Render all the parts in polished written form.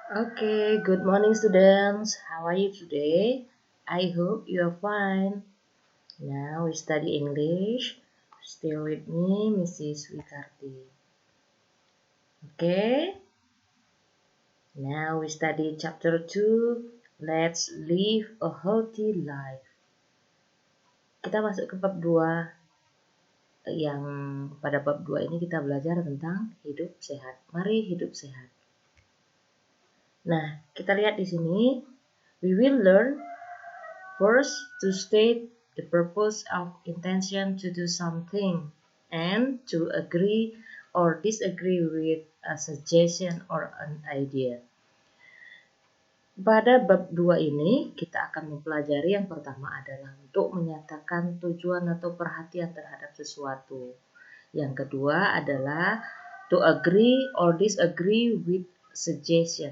Okay, good morning students. How are you today? I hope you are fine. Now we study English. Stay with me, Mrs. Wikarti. Okay? Now we study chapter 2. Let's live a healthy life. Kita masuk ke bab 2 yang pada bab 2 ini kita belajar tentang hidup sehat. Mari hidup sehat. Nah, kita lihat di sini. We will learn first, to state the purpose of intention to do something and to agree or disagree with a suggestion or an idea. Pada bab 2 ini kita akan mempelajari yang pertama adalah untuk menyatakan tujuan atau perhatian terhadap sesuatu. Yang kedua adalah to agree or disagree with suggestion,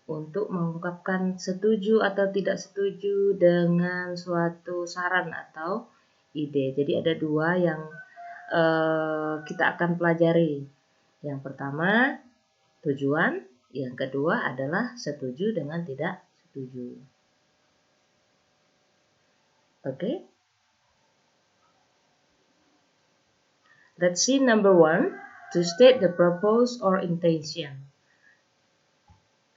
untuk mengungkapkan setuju atau tidak setuju dengan suatu saran atau ide. Jadi ada dua yang kita akan pelajari. Yang pertama tujuan, yang kedua adalah setuju dengan tidak setuju. Okay? Let's see number 1, to state the purpose or intention.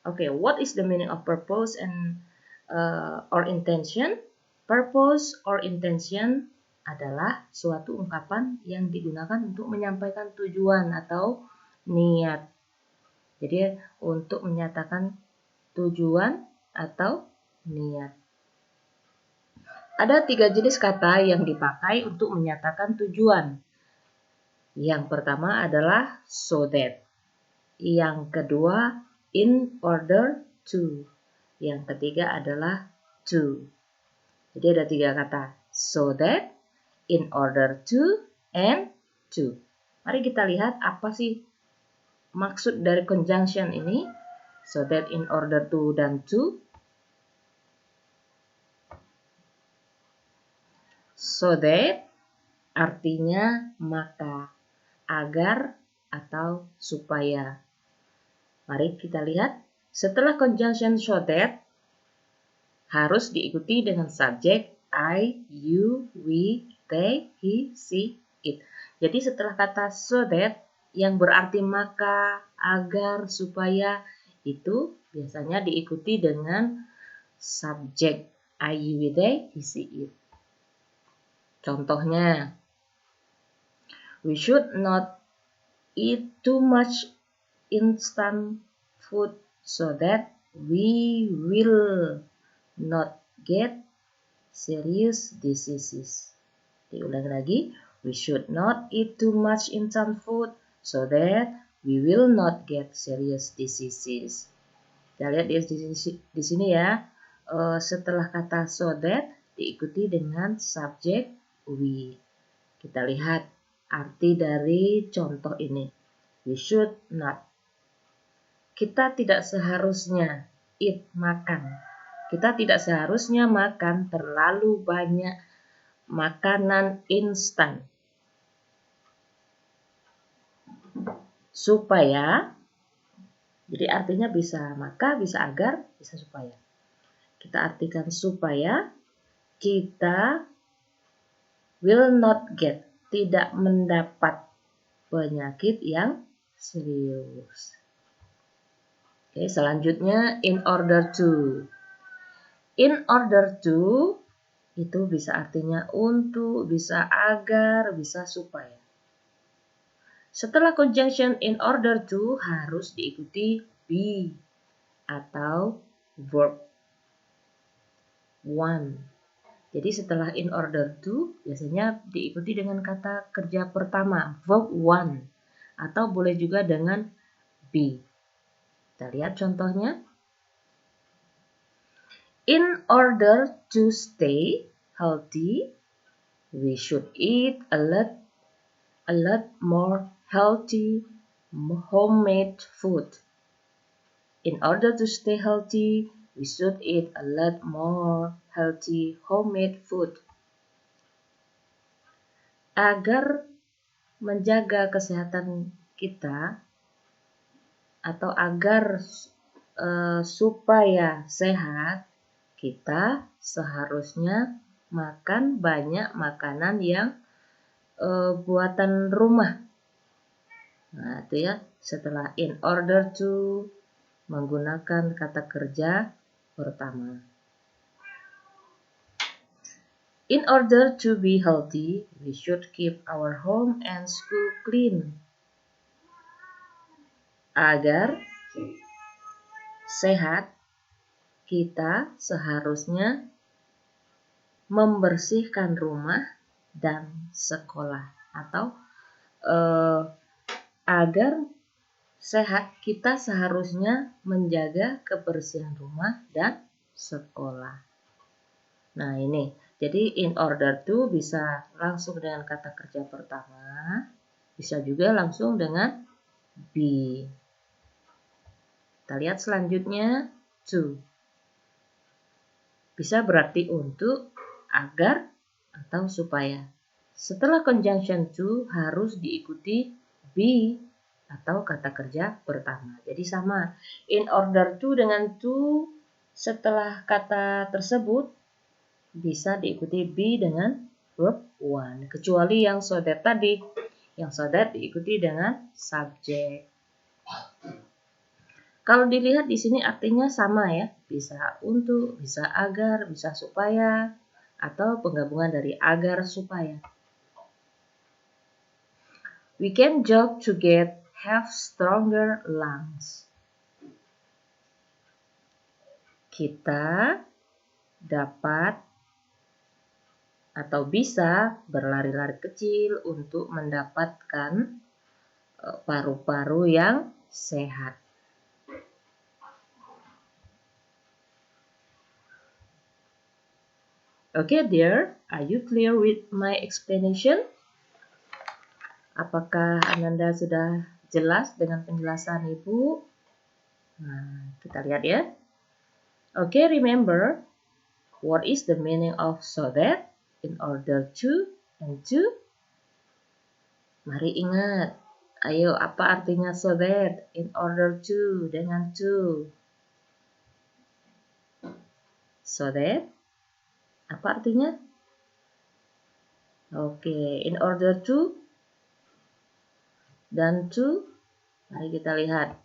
Okay, what is the meaning of purpose and or intention? Purpose or intention adalah suatu ungkapan yang digunakan untuk menyampaikan tujuan atau niat. Jadi untuk menyatakan tujuan atau niat. Ada 3 jenis kata yang dipakai untuk menyatakan tujuan. Yang pertama adalah so that. Yang kedua in order to. Yang ketiga adalah to. Jadi ada 3 kata. So that, in order to, and to. Mari kita lihat apa sih maksud dari conjunction ini. So that, in order to, dan to. So that artinya maka, agar, atau supaya. Mari kita lihat. Setelah conjunction so that, harus diikuti dengan subjek I, you, we, they, he, she, it. Jadi setelah kata so that yang berarti maka, agar, supaya, itu biasanya diikuti dengan subjek I, you, we, they, he, she, it. Contohnya, we should not eat too much instant food so that we will not get serious diseases. Diulang lagi, we should not eat too much instant food so that we will not get serious diseases. Kita lihat di sini ya, setelah kata so that diikuti dengan subjek we. Kita lihat arti dari contoh ini. We should not. Kita tidak seharusnya eat, makan. Kita tidak seharusnya makan terlalu banyak makanan instan. Supaya, jadi artinya bisa maka, bisa agar, bisa supaya. Kita artikan supaya kita will not get, tidak mendapat penyakit yang serius. Oke, selanjutnya in order to. In order to itu bisa artinya untuk, bisa agar, bisa supaya. Setelah conjunction in order to harus diikuti be atau verb one. Jadi setelah in order to biasanya diikuti dengan kata kerja pertama, verb one, atau boleh juga dengan be. Kita lihat contohnya. In order to stay healthy, we should eat a lot more healthy homemade food. In order to stay healthy, we should eat a lot more healthy homemade food. Agar menjaga kesehatan kita atau agar supaya sehat, kita seharusnya makan banyak makanan yang buatan rumah. Nah, itu ya, setelah in order to menggunakan kata kerja pertama. In order to be healthy, we should keep our home and school clean. Agar sehat, kita seharusnya membersihkan rumah dan sekolah. Atau agar sehat, kita seharusnya menjaga kebersihan rumah dan sekolah. Nah, ini. Jadi in order to bisa langsung dengan kata kerja pertama, bisa juga langsung dengan be. Kita lihat selanjutnya, to. Bisa berarti untuk, agar, atau supaya. Setelah conjunction to harus diikuti be atau kata kerja pertama. Jadi sama, in order to dengan to setelah kata tersebut bisa diikuti be dengan verb one. Kecuali yang so that tadi, yang so that diikuti dengan subjek. Kalau dilihat di sini artinya sama ya, bisa untuk, bisa agar, bisa supaya, atau penggabungan dari agar supaya. We can jog to have stronger lungs. Kita dapat atau bisa berlari-lari kecil untuk mendapatkan paru-paru yang sehat. Okay, dear, are you clear with my explanation? Apakah Ananda sudah jelas dengan penjelasan Ibu? Nah, kita lihat ya. Okay, remember, what is the meaning of so that, in order to, and to? Mari ingat. Ayo, apa artinya so that, in order to, dengan to? So that, apa artinya? Oke, in order to, dan to, mari kita lihat.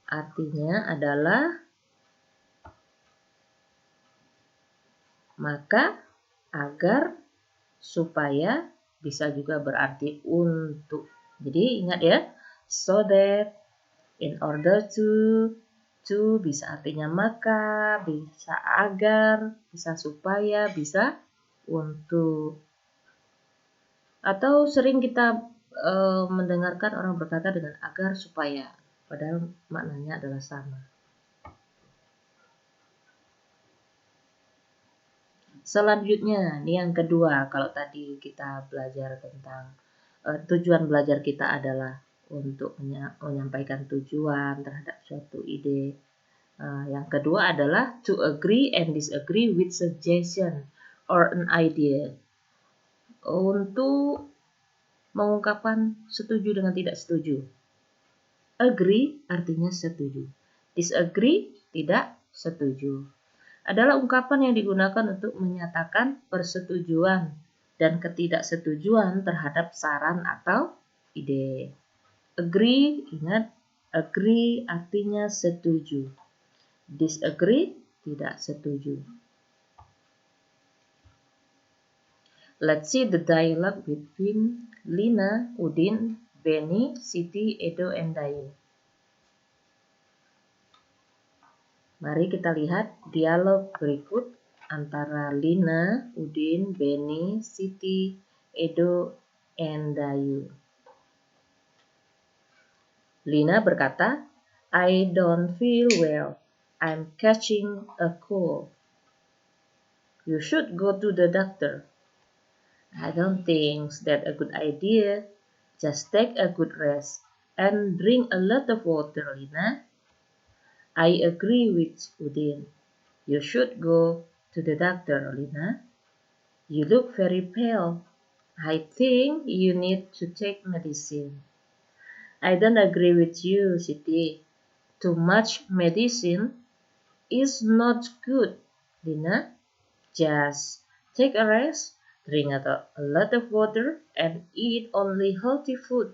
Artinya adalah maka, agar, supaya, bisa juga berarti untuk. Jadi ingat ya, so that, in order to bisa artinya maka, bisa agar, bisa supaya, bisa untuk. Atau sering kita mendengarkan orang berkata dengan agar, supaya, padahal maknanya adalah sama. Selanjutnya, ini yang kedua, kalau tadi kita belajar tentang tujuan belajar kita adalah untuk menyampaikan tujuan terhadap suatu ide. Yang kedua adalah to agree and disagree with suggestion or an idea. Untuk mengungkapkan setuju dengan tidak setuju. Agree artinya setuju. Disagree tidak setuju. Adalah ungkapan yang digunakan untuk menyatakan persetujuan dan ketidaksetujuan terhadap saran atau ide. Agree, ingat, agree artinya setuju. Disagree, tidak setuju. Let's see the dialogue between Lina, Udin, Benny, Siti, Edo, and Dayu. Mari kita lihat dialog berikut antara Lina, Udin, Benny, Siti, Edo, and Dayu. Lina berkata, I don't feel well. I'm catching a cold. You should go to the doctor. I don't think that's a good idea. Just take a good rest and drink a lot of water, Lina. I agree with Udin. You should go to the doctor, Lina. You look very pale. I think you need to take medicine. I don't agree with you, Siti. Too much medicine is not good, Lina. Just take a rest, drink a lot of water, and eat only healthy food.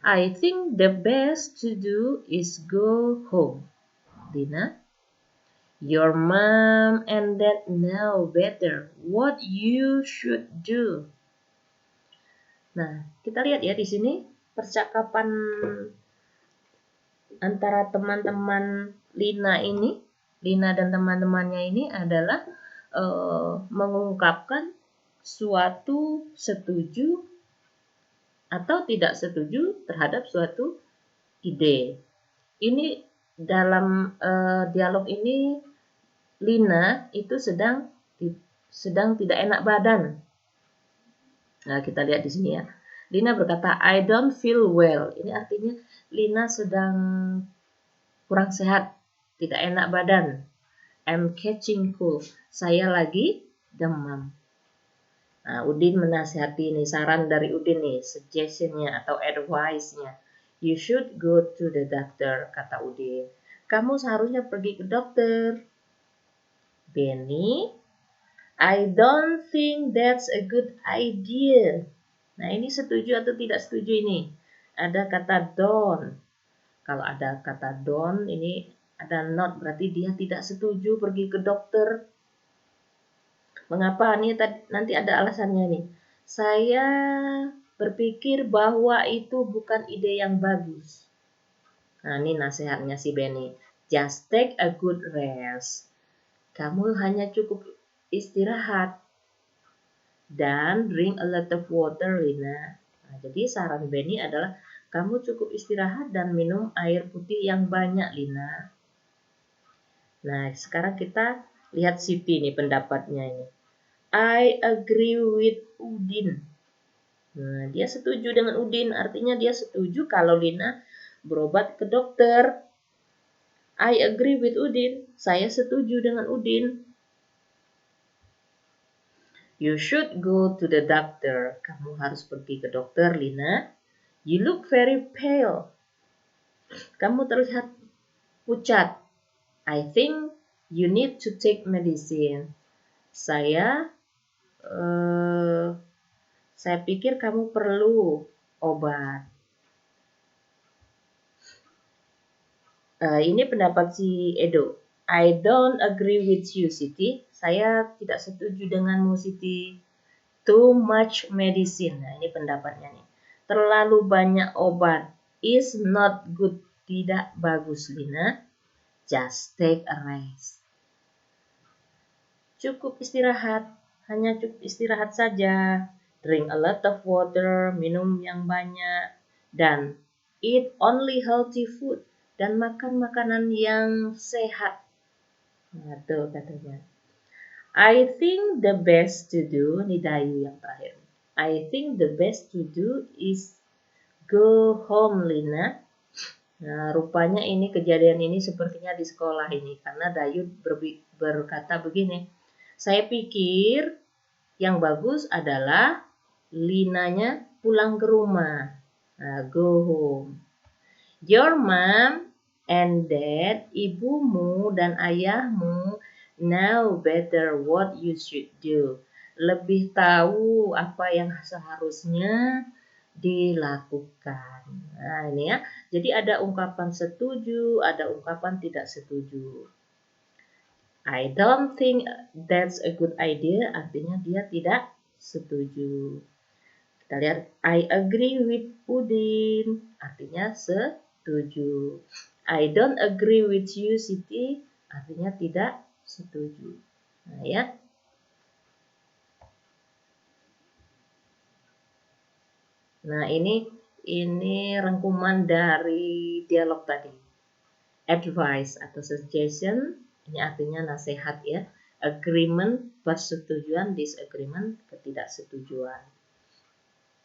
I think the best to do is go home, Lina. Your mom and dad know better what you should do. Nah, kita lihat ya di sini percakapan antara teman-teman Lina dan teman-temannya ini adalah mengungkapkan suatu setuju atau tidak setuju terhadap suatu ide. Ini dalam dialog ini Lina itu sedang tidak enak badan. Nah, kita lihat di sini ya. Lina berkata, I don't feel well. Ini artinya Lina sedang kurang sehat, tidak enak badan. I'm catching cold. Saya lagi demam. Nah, Udin menasihati nih, saran dari Udin nih, suggestion-nya atau advice-nya. You should go to the doctor, kata Udin. Kamu seharusnya pergi ke dokter. Benny, I don't think that's a good idea. Nah, ini setuju atau tidak setuju ini? Ada kata don't. Kalau ada kata don't, ini ada not, berarti dia tidak setuju pergi ke dokter. Mengapa? Nih nanti ada alasannya nih. Saya berpikir bahwa itu bukan ide yang bagus. Nah, ini nasihatnya si Benny. Just take a good rest. Kamu hanya cukup istirahat. Dan drink a lot of water, Lina. Nah, jadi saran Benny adalah kamu cukup istirahat dan minum air putih yang banyak, Lina. Nah, sekarang kita lihat Siti nih pendapatnya ini. I agree with Udin. Nah, dia setuju dengan Udin, artinya dia setuju kalau Lina berobat ke dokter. I agree with Udin. Saya setuju dengan Udin. You should go to the doctor. Kamu harus pergi ke dokter, Lina. You look very pale. Kamu terlihat pucat. I think you need to take medicine. Saya pikir kamu perlu obat. Ini pendapat si Edo. I don't agree with you, Siti. Saya tidak setuju denganmu, Siti. Too much medicine. Nah, ini pendapatnya nih. Terlalu banyak obat is not good. Tidak bagus, Lina. Just take a rest. Cukup istirahat. Hanya cukup istirahat saja. Drink a lot of water. Minum yang banyak. Dan eat only healthy food. Dan makan makanan yang sehat. Nah, tuh katanya. I think the best to do, ini Dayu yang terakhir. I think the best to do is go home, Lina. Nah, rupanya ini kejadian ini sepertinya di sekolah ini. Karena Dayu berkata begini. Saya pikir yang bagus adalah Linanya pulang ke rumah. Nah, go home. Your mom and dad, ibumu dan ayahmu know better what you should do. Lebih tahu apa yang seharusnya dilakukan. Nah, ini ya. Jadi ada ungkapan setuju, ada ungkapan tidak setuju. I don't think that's a good idea, artinya dia tidak setuju. Kita lihat, I agree with Udin, artinya setuju. I don't agree with you, Siti, artinya tidak setuju. Nah, ya. Nah, ini rangkuman dari dialog tadi. Advice atau suggestion, ini artinya nasihat ya. Agreement, persetujuan, disagreement, ketidaksetujuan.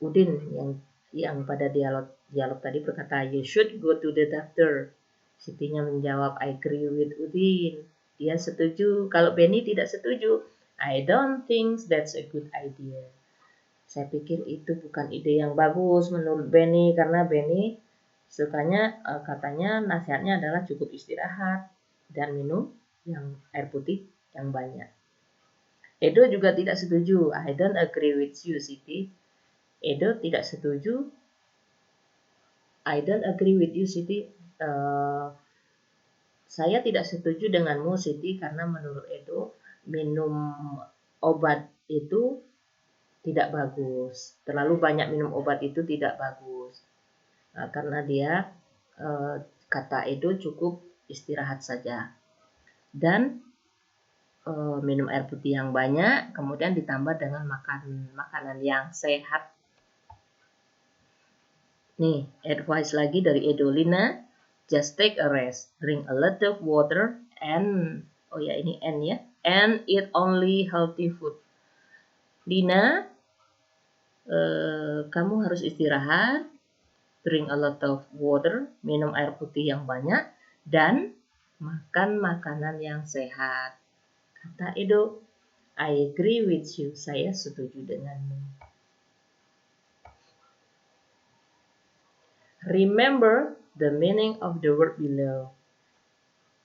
Udin yang pada dialog tadi berkata, you should go to the doctor. Sitinya menjawab, I agree with Udin. Dia setuju. Kalau Benny tidak setuju, I don't think that's a good idea. Saya pikir itu bukan ide yang bagus menurut Benny, karena Benny sukanya katanya nasihatnya adalah cukup istirahat. dan minum yang air putih yang banyak. Edo juga tidak setuju. I don't agree with you, Siti. Edo tidak setuju. I don't agree with you, Siti. Saya tidak setuju denganmu, Siti, karena menurut Edo minum obat itu tidak bagus. Terlalu banyak minum obat itu tidak bagus. Karena dia kata Edo cukup istirahat saja. Dan minum air putih yang banyak, kemudian ditambah dengan makan makanan yang sehat. Nih, advice lagi dari Edolina. Just take a rest, drink a lot of water, and and eat only healthy food. Dina, kamu harus istirahat, drink a lot of water, minum air putih yang banyak, dan makan makanan yang sehat. Kata Edo, I agree with you, saya setuju denganmu. Remember the meaning of the word below.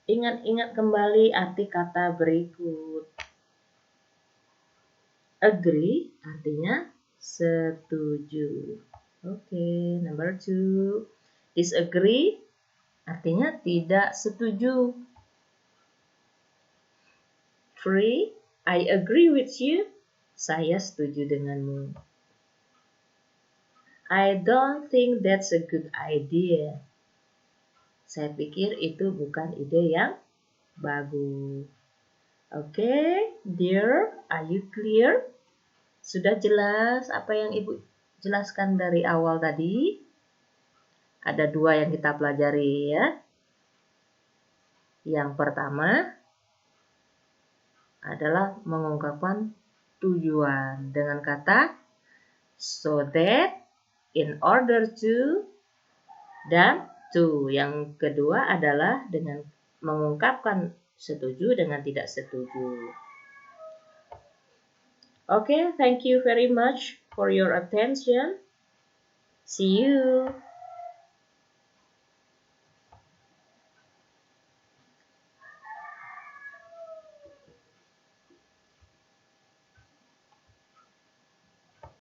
Ingat-ingat kembali arti kata berikut. Agree artinya setuju. Oke, number 2. Disagree artinya tidak setuju. 3. I agree with you. Saya setuju denganmu. I don't think that's a good idea. Saya pikir itu bukan ide yang bagus. Oke, dear, are you clear? Sudah jelas apa yang Ibu jelaskan dari awal tadi? Ada 2 yang kita pelajari ya. Yang pertama adalah mengungkapkan tujuan dengan kata so that, in order to, dan to. Yang kedua adalah dengan mengungkapkan setuju dengan tidak setuju. Okay, thank you very much for your attention. See you.